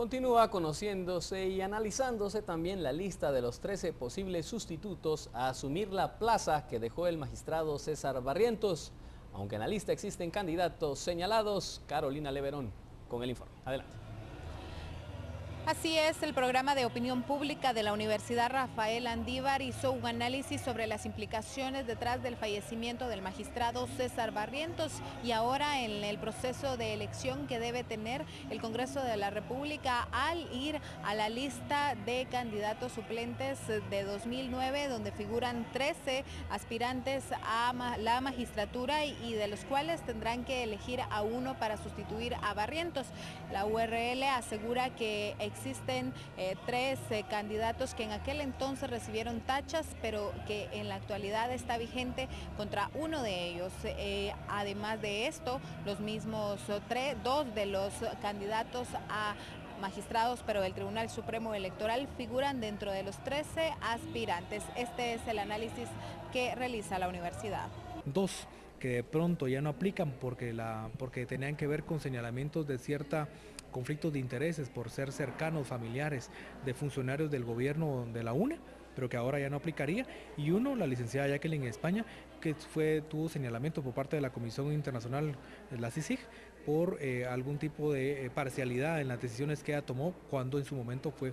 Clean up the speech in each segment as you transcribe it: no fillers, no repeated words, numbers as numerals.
Continúa conociéndose y analizándose también la lista de los 13 posibles sustitutos a asumir la plaza que dejó el magistrado César Barrientos. Aunque en la lista existen candidatos señalados, Carolina Leverón con el informe. Adelante. Así es, el programa de opinión pública de la Universidad Rafael Andívar hizo un análisis sobre las implicaciones detrás del fallecimiento del magistrado César Barrientos y ahora en el proceso de elección que debe tener el Congreso de la República al ir a la lista de candidatos suplentes de 2009, donde figuran 13 aspirantes a la magistratura y de los cuales tendrán que elegir a uno para sustituir a Barrientos. La URL asegura que existen 3 candidatos que en aquel entonces recibieron tachas, pero que en la actualidad está vigente contra uno de ellos. Además de esto, los mismos 2 de los candidatos a magistrados, pero del Tribunal Supremo Electoral figuran dentro de los 13 aspirantes. Este es el análisis que realiza la universidad. 2 que de pronto ya no aplican porque tenían que ver con señalamientos de cierta conflictos de intereses por ser cercanos, familiares de funcionarios del gobierno de la UNE, pero que ahora ya no aplicaría, y uno, la licenciada Jacqueline España, que tuvo señalamiento por parte de la Comisión Internacional, la CICIG, por algún tipo de parcialidad en las decisiones que ella tomó cuando en su momento fue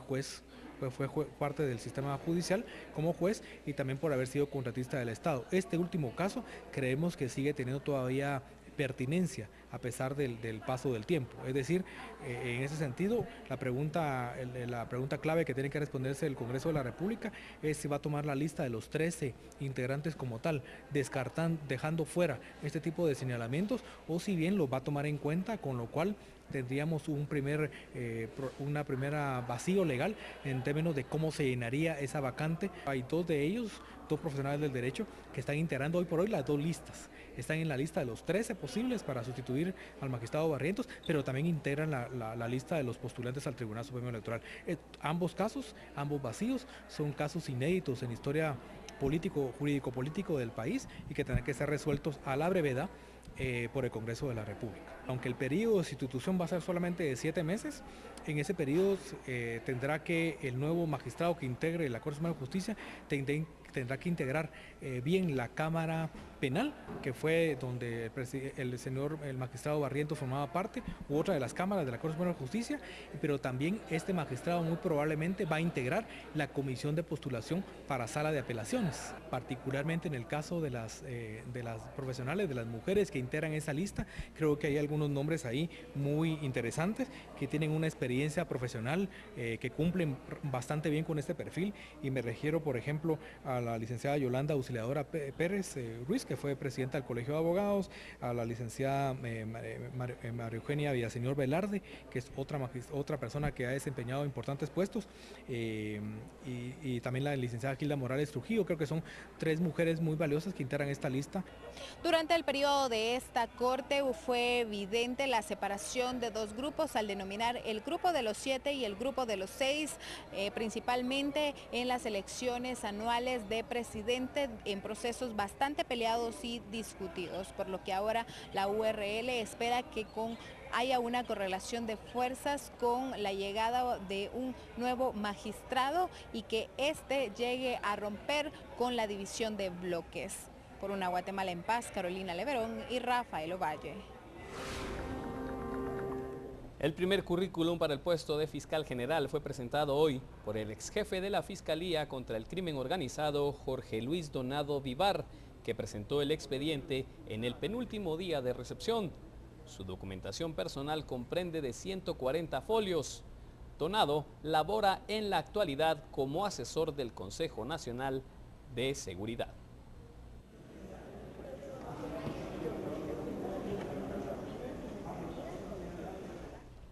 parte del sistema judicial como juez y también por haber sido contratista del Estado. Este último caso creemos que sigue teniendo todavía pertinencia a pesar del paso del tiempo. Es decir, en ese sentido, la pregunta clave que tiene que responderse el Congreso de la República es si va a tomar la lista de los 13 integrantes como tal, dejando fuera este tipo de señalamientos, o si bien los va a tomar en cuenta, con lo cual tendríamos una primera vacío legal en términos de cómo se llenaría esa vacante. Hay 2 de ellos, 2 profesionales del derecho, que están integrando hoy por hoy las 2 listas. Están en la lista de los 13 posibles para sustituir al magistrado Barrientos, pero también integran la lista de los postulantes al Tribunal Supremo Electoral. Ambos casos, ambos vacíos, son casos inéditos en la historia jurídico-político del país y que tendrán que ser resueltos a la brevedad por el Congreso de la República. Aunque el periodo de sustitución va a ser solamente de 7 meses, en ese periodo tendrá que el nuevo magistrado que integre la Corte Suprema de Justicia tendrá que integrar bien la Cámara Penal, que fue donde el magistrado Barrientos formaba parte, u otra de las cámaras de la Corte Suprema de Justicia, pero también este magistrado muy probablemente va a integrar la comisión de postulación para sala de apelaciones, particularmente en el caso de las profesionales, de las mujeres que integran esa lista. Creo que hay algunos nombres ahí muy interesantes que tienen una experiencia profesional que cumplen bastante bien con este perfil, y me refiero por ejemplo a la licenciada Yolanda Auxiliadora Pérez Ruiz, que fue presidenta del Colegio de Abogados, a la licenciada María Eugenia Villaseñor Velarde, que es otra persona que ha desempeñado importantes puestos, y también la licenciada Gilda Morales Trujillo. Creo que son 3 mujeres muy valiosas que integran esta lista. Durante el periodo de esta corte fue evidente la separación de 2 grupos al denominar el grupo de los 7 y el grupo de los 6, principalmente en las elecciones anuales de presidente, en procesos bastante peleados y discutidos, por lo que ahora la URL espera que haya una correlación de fuerzas con la llegada de un nuevo magistrado y que este llegue a romper con la división de bloques. Por una Guatemala en paz, Carolina Leverón y Rafael Ovalle. El primer currículum para el puesto de fiscal general fue presentado hoy por el ex jefe de la Fiscalía contra el Crimen Organizado, Jorge Luis Donado Vivar, que presentó el expediente en el penúltimo día de recepción. Su documentación personal comprende de 140 folios. Donado labora en la actualidad como asesor del Consejo Nacional de Seguridad.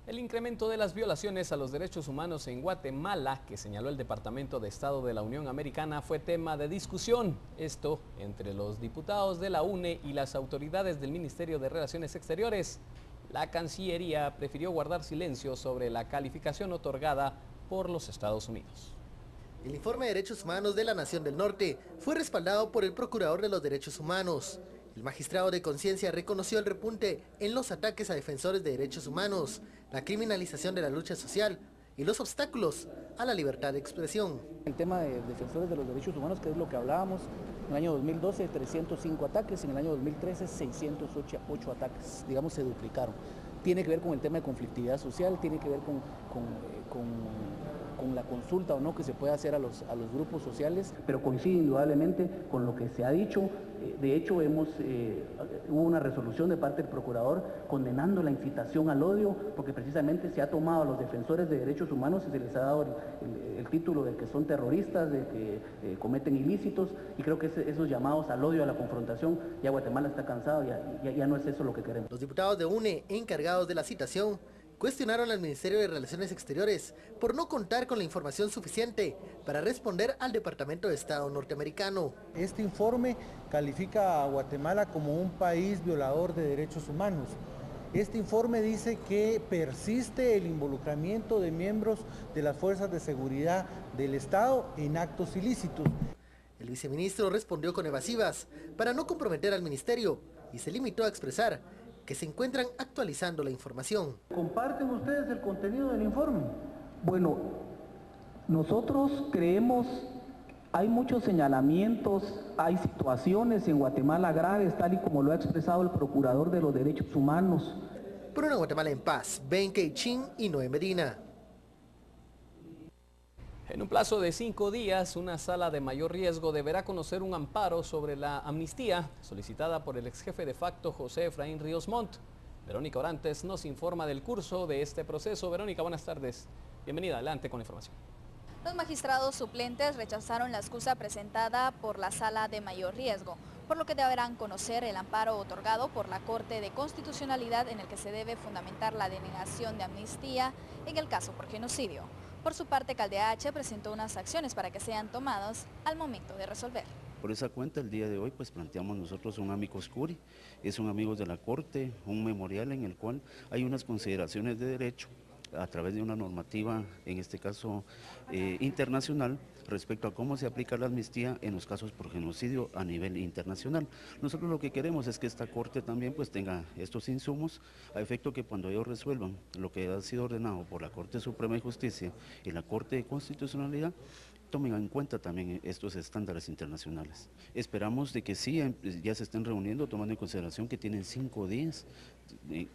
El incremento de las violaciones a los derechos humanos en Guatemala, que señaló el Departamento de Estado de la Unión Americana, fue tema de discusión. Esto entre los diputados de la UNE y las autoridades del Ministerio de Relaciones Exteriores. La Cancillería prefirió guardar silencio sobre la calificación otorgada por los Estados Unidos. El informe de derechos humanos de la Nación del Norte fue respaldado por el Procurador de los Derechos Humanos. El magistrado de conciencia reconoció el repunte en los ataques a defensores de derechos humanos, la criminalización de la lucha social y los obstáculos a la libertad de expresión. El tema de defensores de los derechos humanos, que es lo que hablábamos, en el año 2012 305 ataques, en el año 2013 608 ataques, digamos se duplicaron. Tiene que ver con el tema de conflictividad social, tiene que ver con la consulta o no que se puede hacer a los grupos sociales, pero coincide indudablemente con lo que se ha dicho. De hecho, hubo una resolución de parte del procurador condenando la incitación al odio, porque precisamente se ha tomado a los defensores de derechos humanos y se les ha dado el título de que son terroristas, de que cometen ilícitos, y creo que esos llamados al odio, a la confrontación, ya Guatemala está cansado, ya no es eso lo que queremos. Los diputados de UNE, encargados de la citación, cuestionaron al Ministerio de Relaciones Exteriores por no contar con la información suficiente para responder al Departamento de Estado norteamericano. Este informe califica a Guatemala como un país violador de derechos humanos. Este informe dice que persiste el involucramiento de miembros de las fuerzas de seguridad del Estado en actos ilícitos. El viceministro respondió con evasivas para no comprometer al ministerio y se limitó a expresar que se encuentran actualizando la información. ¿Comparten ustedes el contenido del informe? Bueno, nosotros creemos, hay muchos señalamientos, hay situaciones en Guatemala graves, tal y como lo ha expresado el Procurador de los Derechos Humanos. Por una Guatemala en paz, Ben Keichin y Noé Medina. En un plazo de 5 días, una sala de mayor riesgo deberá conocer un amparo sobre la amnistía solicitada por el exjefe de facto José Efraín Ríos Montt. Verónica Orantes nos informa del curso de este proceso. Verónica, buenas tardes. Bienvenida, adelante con la información. Los magistrados suplentes rechazaron la excusa presentada por la sala de mayor riesgo, por lo que deberán conocer el amparo otorgado por la Corte de Constitucionalidad en el que se debe fundamentar la denegación de amnistía en el caso por genocidio. Por su parte, CalDH presentó unas acciones para que sean tomadas al momento de resolver. Por esa cuenta, el día de hoy, pues planteamos nosotros un amicus curiae, es un amigos de la Corte, un memorial en el cual hay unas consideraciones de derecho a través de una normativa, en este caso internacional, respecto a cómo se aplica la amnistía en los casos por genocidio a nivel internacional. Nosotros lo que queremos es que esta Corte también pues tenga estos insumos a efecto que cuando ellos resuelvan lo que ha sido ordenado por la Corte Suprema de Justicia y la Corte de Constitucionalidad, tomen en cuenta también estos estándares internacionales. Esperamos de que sí, ya se estén reuniendo, tomando en consideración que tienen 5 días,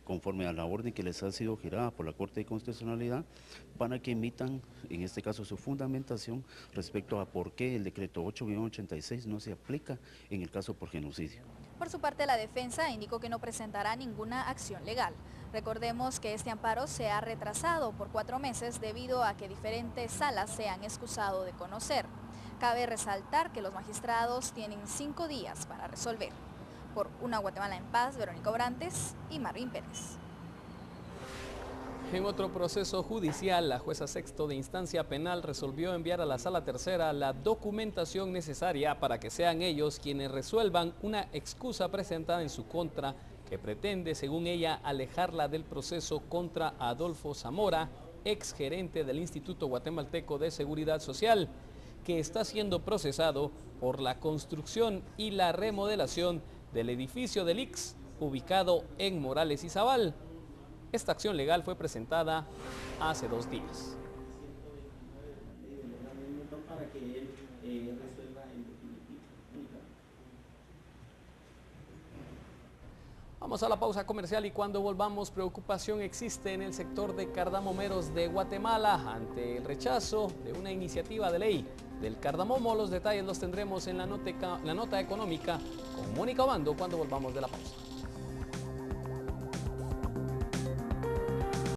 conforme a la orden que les ha sido girada por la Corte de Constitucionalidad, para que emitan, en este caso, su fundamentación respecto a por qué el decreto 8-86 no se aplica en el caso por genocidio. Por su parte, la defensa indicó que no presentará ninguna acción legal. Recordemos que este amparo se ha retrasado por 4 meses debido a que diferentes salas se han excusado de conocer. Cabe resaltar que los magistrados tienen 5 días para resolver. Por una Guatemala en paz, Verónica Orantes y Marvin Pérez. En otro proceso judicial, la jueza sexto de instancia penal resolvió enviar a la sala tercera la documentación necesaria para que sean ellos quienes resuelvan una excusa presentada en su contra que pretende, según ella, alejarla del proceso contra Adolfo Zamora, ex gerente del Instituto Guatemalteco de Seguridad Social, que está siendo procesado por la construcción y la remodelación del edificio del ICS, ubicado en Morales y Zabal. Esta acción legal fue presentada hace 2 días. Vamos a la pausa comercial y cuando volvamos, preocupación existe en el sector de cardamomeros de Guatemala ante el rechazo de una iniciativa de ley del cardamomo. Los detalles los tendremos en la nota económica con Mónica Obando cuando volvamos de la pausa.